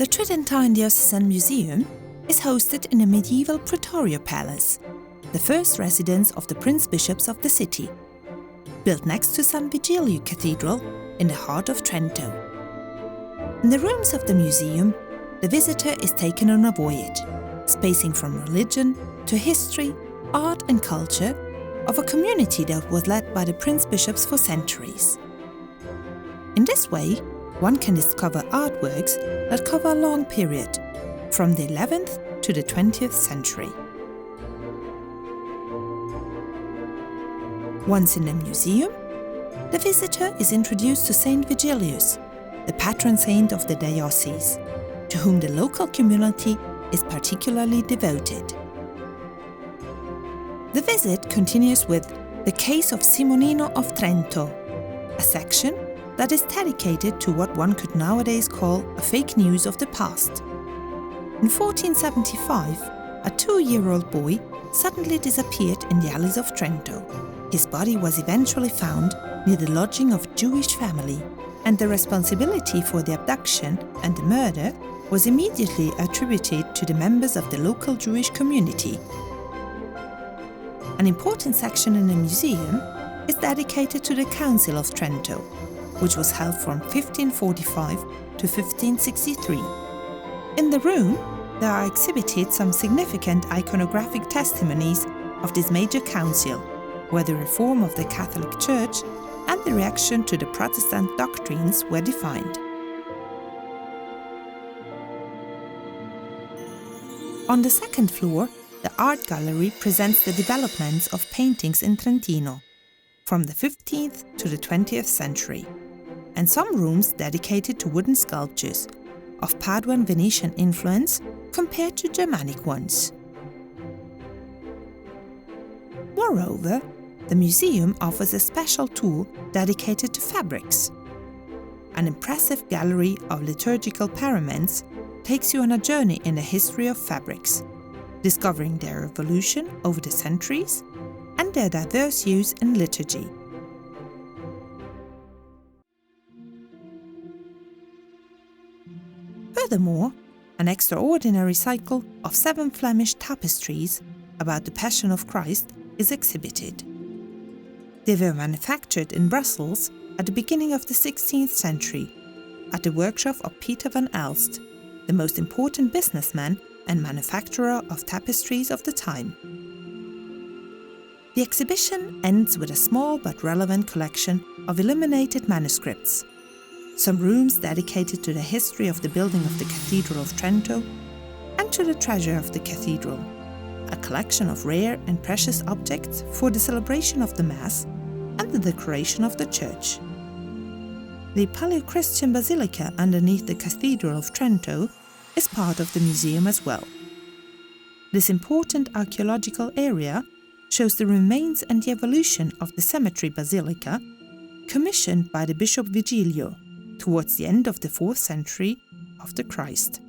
The Tridentine Diocesan Museum is hosted in a medieval Pretoria Palace, the first residence of the Prince-Bishops of the city, built next to San Vigilio Cathedral in the heart of Trento. In the rooms of the museum, the visitor is taken on a voyage, spacing from religion to history, art and culture of a community that was led by the Prince-Bishops for centuries. In this way, one can discover artworks that cover a long period, from the 11th to the 20th century. Once in the museum, the visitor is introduced to Saint Vigilius, the patron saint of the diocese, to whom the local community is particularly devoted. The visit continues with The Case of Simonino of Trento, a section that is dedicated to what one could nowadays call a fake news of the past. In 1475, a 2-year-old boy suddenly disappeared in the alleys of Trento. His body was eventually found near the lodging of a Jewish family, and the responsibility for the abduction and the murder was immediately attributed to the members of the local Jewish community. An important section in the museum is dedicated to the Council of Trento, which was held from 1545 to 1563. In the room, there are exhibited some significant iconographic testimonies of this major council, where the reform of the Catholic Church and the reaction to the Protestant doctrines were defined. On the second floor, the art gallery presents the developments of paintings in Trentino, from the 15th to the 20th century, and some rooms dedicated to wooden sculptures of Paduan Venetian influence compared to Germanic ones. Moreover, the museum offers a special tour dedicated to fabrics. An impressive gallery of liturgical paraments takes you on a journey in the history of fabrics, discovering their evolution over the centuries and their diverse use in liturgy. Furthermore, an extraordinary cycle of 7 Flemish tapestries about the Passion of Christ is exhibited. They were manufactured in Brussels at the beginning of the 16th century at the workshop of Peter van Elst, the most important businessman and manufacturer of tapestries of the time. The exhibition ends with a small but relevant collection of illuminated manuscripts, some rooms dedicated to the history of the building of the Cathedral of Trento and to the treasure of the cathedral, a collection of rare and precious objects for the celebration of the Mass and the decoration of the church. The Paleochristian Basilica underneath the Cathedral of Trento is part of the museum as well. This important archaeological area shows the remains and the evolution of the cemetery basilica commissioned by the Bishop Vigilio towards the end of the 4th century after Christ.